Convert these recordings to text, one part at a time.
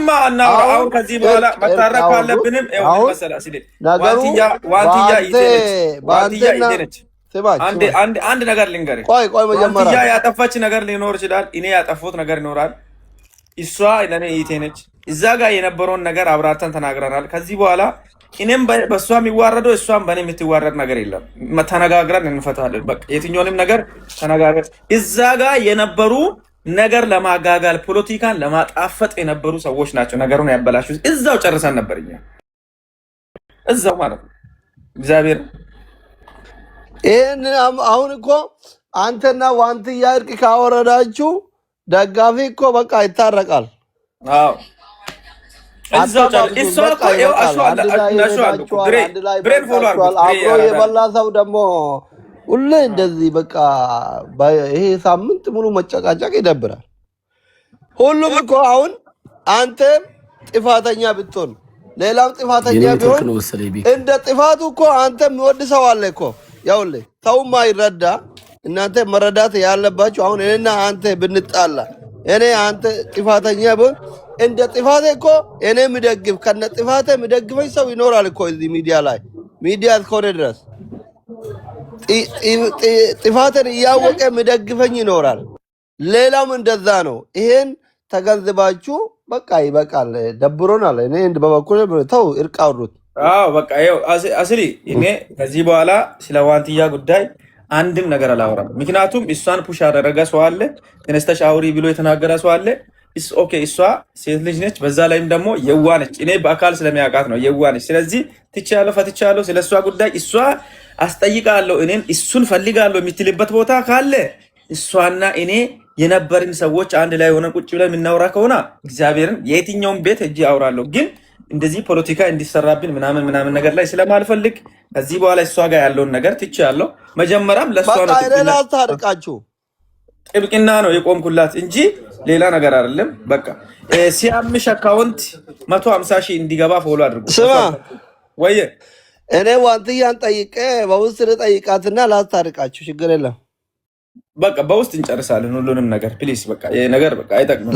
እሱንማ እናውራ። አሁን ከዚህ በኋላ መታረቅ ካለብንም ይኸው መሰለህ ሲል ዋንትያ ይዘነች አንድ ነገር ልንገርህ። ዋንትያ ያጠፋች ነገር ሊኖር ይችላል። እኔ ያጠፋሁት ነገር ይኖራል። እሷ ለኔ ይቴ ነች። እዛ ጋር የነበረውን ነገር አብራርተን ተናግረናል። ከዚህ በኋላ እኔም በእሷ የሚዋረደው እሷም በእኔ የምትዋረድ ነገር የለም። ተነጋግረን እንፈታለን። በቃ የትኛውንም ነገር ተነጋግረን እዛ ጋር የነበሩ ነገር ለማጋጋል ፖለቲካን ለማጣፈጥ የነበሩ ሰዎች ናቸው ነገሩን ያበላሹት። እዛው ጨርሰን ነበር እኛ እዛው ማለት ነው። እግዚአብሔር ይሄን አሁን እኮ አንተና ዋንትያ እርቅ ካወረዳችሁ ደጋፊ እኮ በቃ ይታረቃል። አዎ እዛው እዛው አብሮ የበላ ሰው ደግሞ ሁሌ እንደዚህ በቃ ይሄ ሳምንት ሙሉ መጨቃጨቅ ይደብራል። ሁሉም እኮ አሁን አንተ ጥፋተኛ ብትሆን ሌላም ጥፋተኛ ቢሆን እንደ ጥፋቱ እኮ አንተ የሚወድ ሰው አለ እኮ። ያውልህ ሰውማ ይረዳ። እናንተ መረዳት ያለባችሁ አሁን እኔና አንተ ብንጣላ እኔ አንተ ጥፋተኛ ቢሆን እንደ ጥፋቴ እኮ እኔ ምደግፍ ከነ ጥፋቴ ምደግፈኝ ሰው ይኖራል እኮ እዚህ ሚዲያ ላይ ሚዲያ እስከሆነ ድረስ ጥፋትን እያወቀ ምደግፈኝ ይኖራል። ሌላም እንደዛ ነው። ይሄን ተገንዝባችሁ በቃ ይበቃል። ደብሮናል። እኔ በበኩሌ ተው እርቅ አውሩት። አዎ በቃ ይኸው አስሊ እኔ ከዚህ በኋላ ስለ ዋንትያ ጉዳይ አንድም ነገር አላወራም። ምክንያቱም እሷን ፑሽ ያደረገ ሰው አለ፣ ተነስተሽ አውሪ ብሎ የተናገረ ሰው አለ። ኦኬ እሷ ሴት ልጅ ነች፣ በዛ ላይም ደግሞ የዋ ነች። እኔ በአካል ስለሚያውቃት ነው የዋ ነች። ስለዚህ ትቻለሁ፣ ፈትቻለሁ። ስለ እሷ ጉዳይ እሷ አስጠይቃለሁ፣ እኔም እሱን ፈልጋለሁ የምትልበት ቦታ ካለ እሷና እኔ የነበርን ሰዎች አንድ ላይ ሆነን ቁጭ ብለን የምናወራ ከሆነ እግዚአብሔርን የትኛውን ቤት እጅ አውራለሁ። ግን እንደዚህ ፖለቲካ እንዲሰራብን ምናምን ነገር ላይ ስለማልፈልግ ከዚህ በኋላ እሷ ጋር ያለውን ነገር ትቻለሁ። መጀመሪያም ለእሷ ነው ጥብቅና ነው የቆምኩላት እንጂ ሌላ ነገር አይደለም። በቃ ሲያምሽ አካውንት 150 ሺህ እንዲገባ ፎሎ አድርጉ። ስማ ወይ እኔ ዋንትያን ጠይቄ በውስጥ ልጠይቃትና ላስታርቃችሁ፣ ችግር የለም። በቃ በውስጥ እንጨርሳለን ሁሉንም ነገር ፕሊስ። በቃ ይሄ ነገር በቃ አይጠቅምም።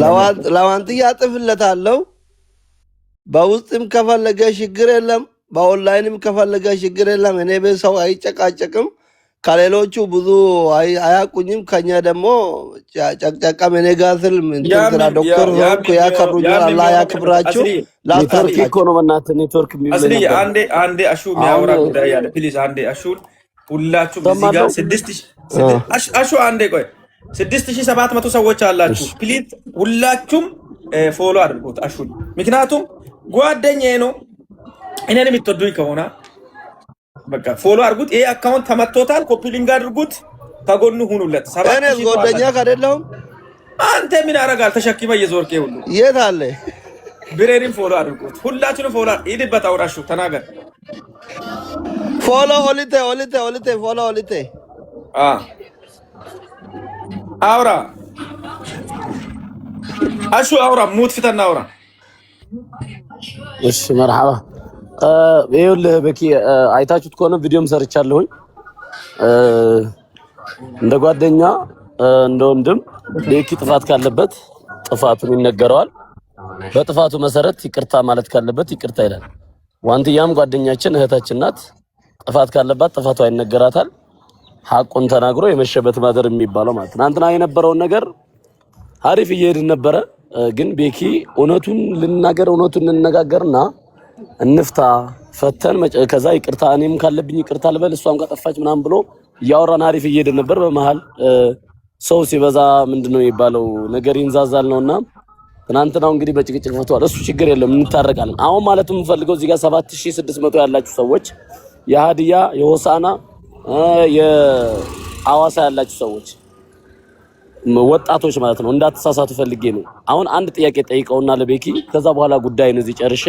ለዋንትያ ጥፍለታለሁ። በውስጥም ከፈለገ ችግር የለም፣ በኦንላይንም ከፈለገ ችግር የለም። እኔ ቤት ሰው አይጨቃጨቅም። ከሌሎቹ ብዙ አያቁኝም። ከኛ ደግሞ ጨቅጨቃም እኔ ጋር ስል እንትና ዶክተር ሆንኩ ያከብሩኛል። አላህ ያክብራችሁ። ላስታርቅ ነው በእናትህ ኔትወርክ አስሊ አንዴ አሹ የሚያወራ ጉዳይ ያለ ፕሊዝ አንዴ አሹን ሁላችሁም እዚህ ጋር 6000 አሹ አንዴ ቆይ 6700 ሰዎች አላችሁ። ፕሊዝ ሁላችሁም ፎሎ አድርጉት አሹን። ምክንያቱም ጓደኛዬ ነው። እኔን የምትወዱኝ ከሆነ በቃ ፎሎ አድርጉት። ይሄ አካውንት ተመቶታል። ኮፒ ሊንክ አድርጉት፣ ከጎኑ ሁኑለት። እኔ ጓደኛ አይደለሁም። አንተ ምን ያደርጋል? ተሸክመ እየዞርክ ሁሉ የት አለ? ብሬሪን ፎሎ አድርጉት። ሁላችሁንም ፎሎ ይድበት። አውራሹ ተናገር። ፎሎ ኦሊቴ ፎሎ ኦሊቴ አውራ አሹ አውራ ሙት ፍተና አውራ። እሺ መርሐባ። ይኸውልህ በኪ አይታችሁት ከሆነ ቪዲዮም ሰርቻለሁኝ። እንደ ጓደኛ እንደ ወንድም ቤኪ ጥፋት ካለበት ጥፋቱን ይነገረዋል። በጥፋቱ መሰረት ይቅርታ ማለት ካለበት ይቅርታ ይላል። ዋንትያም ጓደኛችን እህታችን ናት። ጥፋት ካለባት ጥፋቷ ይነገራታል። ሐቁን ተናግሮ የመሸበት ማደር የሚባለው ማለት ትናንትና የነበረውን ነገር አሪፍ እየሄድን ነበረ። ግን ቤኪ እውነቱን እንነጋገርና እንፍታ ፈተን ከዛ ይቅርታ እኔም ካለብኝ ይቅርታ ልበል እሷም ከጠፋች ምናምን ብሎ እያወራን አሪፍ እየሄድን ነበር። በመሃል ሰው ሲበዛ ምንድነው የሚባለው ነገር ይንዛዛል ነውና ትናንትናው እንግዲህ በጭቅጭቅ ፈቷል። እሱ ችግር የለም እንታረቃለን። አሁን ማለት የምፈልገው እዚህ ጋር 7600 ያላችሁ ሰዎች የሃዲያ የሆሳና የአዋሳ ያላችሁ ሰዎች ወጣቶች ማለት ነው እንዳትሳሳቱ ፈልጌ ነው። አሁን አንድ ጥያቄ ጠይቀውና ለቤኪ ከዛ በኋላ ጉዳይን እዚህ ጨርሼ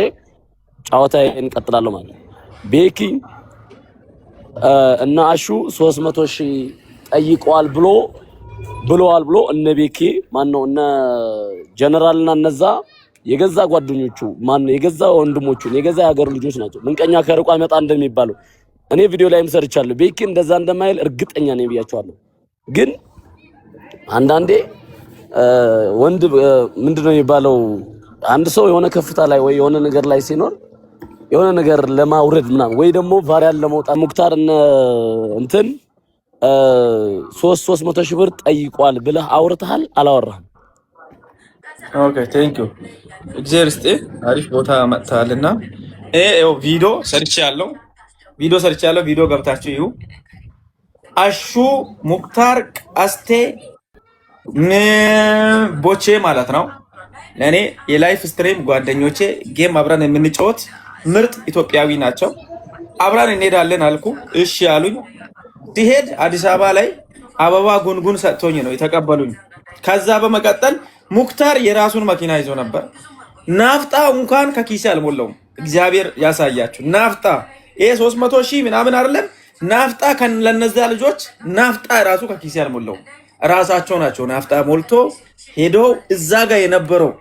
ጫወታዬን እንቀጥላለሁ ማለት ነው። ቤኪ እና አሹ 300 ሺህ ጠይቀዋል ብሎ እነ ቤኪ ማነው እነ ጀነራልና እነዛ የገዛ ጓደኞቹ ማነው የገዛ ወንድሞቹ የገዛ የሀገር ልጆች ናቸው። ምንቀኛ ከርቋ መጣ እንደሚባለው እኔ ቪዲዮ ላይም ሰርቻለሁ። ቤኪ እንደዛ እንደማይል እርግጠኛ ነኝ ብያቸዋለሁ። ግን አንዳንዴ ወንድ ምንድነው የሚባለው አንድ ሰው የሆነ ከፍታ ላይ ወይ የሆነ ነገር ላይ ሲኖር የሆነ ነገር ለማውረድ ምናምን ወይ ደግሞ ቫሪያን ለማውጣት ሙክታር እንትን 300 ሺህ ብር ጠይቋል ብለህ አውርተሃል አላወራህም? ኦኬ ቴንክ ዩ እግዚአብሔር ይስጥህ። አሪፍ ቦታ መጥተሃልና ቪዲዮ ሰርቻለሁ። ቪዲዮ ገብታችሁ ይሁ አሹ ሙክታር ቀስቴ ቦቼ ማለት ነው። ለእኔ የላይፍ ስትሪም ጓደኞቼ ጌም አብረን የምንጫወት ምርጥ ኢትዮጵያዊ ናቸው። አብረን እንሄዳለን አልኩ። እሺ አሉኝ። ሲሄድ አዲስ አበባ ላይ አበባ ጉንጉን ሰጥቶኝ ነው የተቀበሉኝ። ከዛ በመቀጠል ሙክታር የራሱን መኪና ይዞ ነበር። ናፍጣ እንኳን ከኪሴ አልሞላውም። እግዚአብሔር ያሳያችሁ። ናፍጣ ይሄ 300 ሺህ ምናምን አይደለም። ናፍጣ ለነዛ ልጆች ናፍጣ ራሱ ከኪሴ አልሞላውም። ራሳቸው ናቸው ናፍጣ ሞልቶ ሄደው እዛ ጋር የነበረው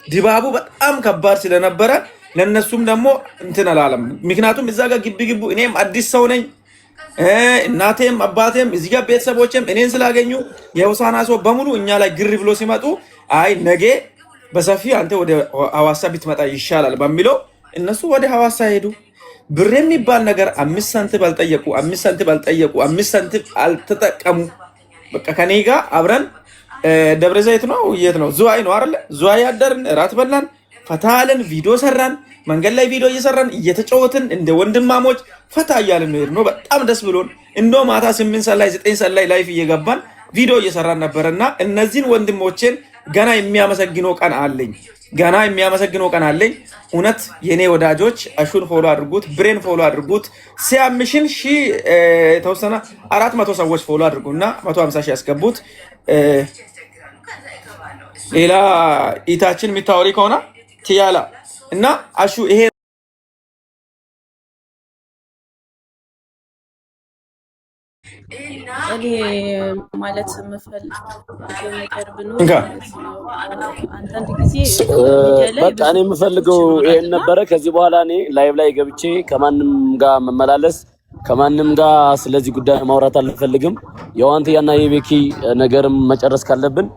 ድባቡ በጣም ከባድ ስለነበረ ለነሱም ደግሞ እንትን አላለም። ምክንያቱም እዛ ጋር ግቡ እኔም አዲስ ሰው ነኝ። እናቴም አባቴም እዚህ ጋር ቤተሰቦችም እኔን ስላገኙ የሆሳዕና ሰው በሙሉ እኛ ላይ ግር ብሎ ሲመጡ አይ ነገ በሰፊ አንተ ወደ ሐዋሳ ብትመጣ ይሻላል በሚለው እነሱ ወደ ሐዋሳ ሄዱ። ብር የሚባል ነገር 5 ሳንቲም አልጠየቁ፣ 5 ሳንቲም አልተጠቀሙ። በቃ ከኔ ጋር አብረን ደብረ ዘይት ነው የት ነው ዙዋይ ነው አይደል? ዙዋይ ያደርን እራት በላን፣ ፈታለን፣ ቪዲዮ ሰራን። መንገድ ላይ ቪዲዮ እየሰራን እየተጫወትን እንደ ወንድማሞች ፈታ እያልን ነው። በጣም ደስ ብሎን እንደው ማታ 8 ሰዓት ላይ 9 ሰዓት ላይ ላይፍ እየገባን ቪዲዮ እየሰራን ነበርና እነዚህን ወንድሞቼን ገና የሚያመሰግነው ቀን አለኝ። እውነት የኔ ወዳጆች አሹን ፎሎ አድርጉት፣ ብሬን ፎሎ አድርጉት። ሲያምሽን የተወሰነ 400 ሰዎች ፎሎ አድርጉና 150 ሺህ ያስገቡት። ሌላ ኢታችን የሚታወሪ ከሆነ ትያላ እና አሹ ይሄ እኔ ማለት የምፈልገው ነገር ብኖር አንዳንድ ጊዜ በቃ እኔ የምፈልገው ይሄን ነበረ። ከዚህ በኋላ እኔ ላይቭ ላይ ገብቼ ከማንም ጋር መመላለስ ከማንም ጋር ስለዚህ ጉዳይ ማውራት አልፈልግም። የዋንትያና የቤኪ ነገርም መጨረስ ካለብን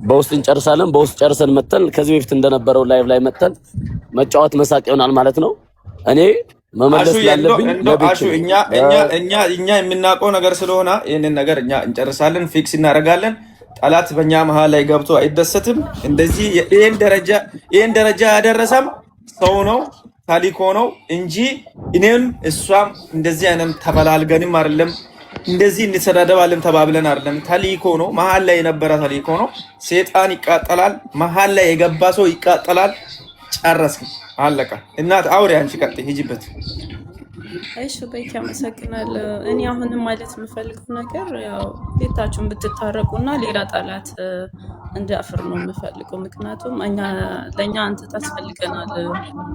በውስጥ እንጨርሳለን። በውስጥ ጨርሰን መተን ከዚህ በፊት እንደነበረው ላይቭ ላይ መተን መጫወት መሳቅ ይሆናል ማለት ነው። እኔ መመለስ ያለብኝ አሹ እኛ የምናውቀው ነገር ስለሆነ ይሄንን ነገር እኛ እንጨርሳለን፣ ፊክስ እናደርጋለን። ጠላት በእኛ መሀል ላይ ገብቶ አይደሰትም። እንደዚህ ይሄን ደረጃ ያደረሰም ሰው ነው ታሊኮ ነው እንጂ እኔም እሷም እንደዚህ አይነት ተፈላልገንም አይደለም፣ እንደዚህ እንሰዳደባለን ተባብለን አይደለም። ታሊኮ ነው፣ መሀል ላይ የነበረ ታሊኮ ነው። ሰይጣን ይቃጠላል፣ መሀል ላይ የገባ ሰው ይቃጠላል። ጨረስክ፣ አለቀ። እናት አውሪ፣ አንቺ ቀጥይ፣ ሂጂበት። እሺ በቃ አመሰግናለሁ። እኔ አሁንም ማለት የምፈልገው ነገር ያው ቤታችሁን ብትታረቁና ሌላ ጠላት እንዲያፍር ነው የምፈልገው። ምክንያቱም ለእኛ አንተ ታስፈልገናል።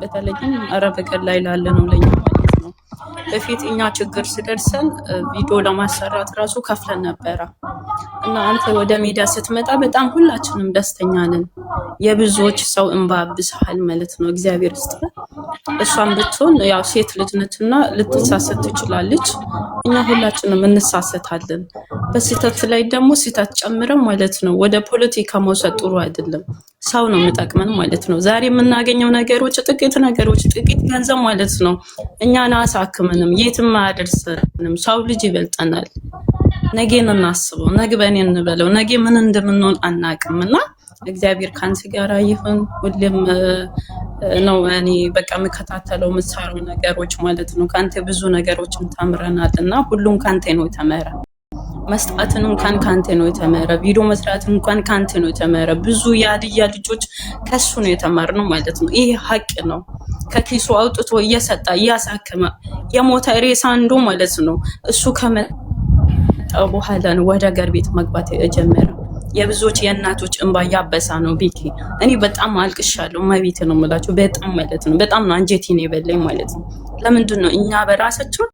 በተለይም አረብ ቀን ላይ ላለ ነው ለኛ ማለት ነው። በፊት እኛ ችግር ሲደርሰን ቪዲዮ ለማሰራት ራሱ ከፍለን ነበረ እና አንተ ወደ ሚዲያ ስትመጣ በጣም ሁላችንም ደስተኛ ነን። የብዙዎች ሰው እንባ ብስሃል ማለት ነው። እግዚአብሔር ይስጥህ። እሷን ብትሆን ያው ሴት ልጅ ነችና ልትሳሰት ትችላለች። እኛ ሁላችንም እንሳሰታለን። በስህተት ላይ ደግሞ ስህተት ጨምረን ማለት ነው ወደ ፖለቲካ መውሰድ ጥሩ አይደለም። ሰው ነው የሚጠቅመን ማለት ነው። ዛሬ የምናገኘው ነገሮች ጥቂት ገንዘብ ማለት ነው እኛን አያሳክመንም፣ የትም አያደርሰንም። ሰው ልጅ ይበልጠናል። ነገን እናስበው፣ ነገ በእኔ እንበለው። ነገ ምን እንደምንሆን አናቅምና እግዚአብሔር ካንተ ጋር ይሁን። ሁሌም ነው እኔ በቃ የምከታተለው የምትሰራው ነገሮች ማለት ነው። ካንተ ብዙ ነገሮችን ተምረናል እና ሁሉም ካንተ ነው የተመረ። መስጣትን እንኳን ካንተ ነው የተመረ። ቪዲዮ መስራት እንኳን ካንተ ነው የተመረ። ብዙ የሀዲያ ልጆች ከሱ ነው የተማርነው ማለት ነው። ይሄ ሀቅ ነው። ከኪሱ አውጥቶ እየሰጣ እያሳከመ የሞተ ሬሳ አንዱ ማለት ነው። እሱ ከመጣ በኋላ ነው ወደ ሀገር ቤት መግባት የጀመረ። የብዙዎች የእናቶች እንባ ያበሳ ነው። ቤኪ እኔ በጣም አልቅሻለሁ። ማቤት ነው የምላቸው በጣም ማለት ነው። በጣም ነው አንጀቴን የበላኝ ማለት ነው። ለምንድን ነው እኛ በራሳችን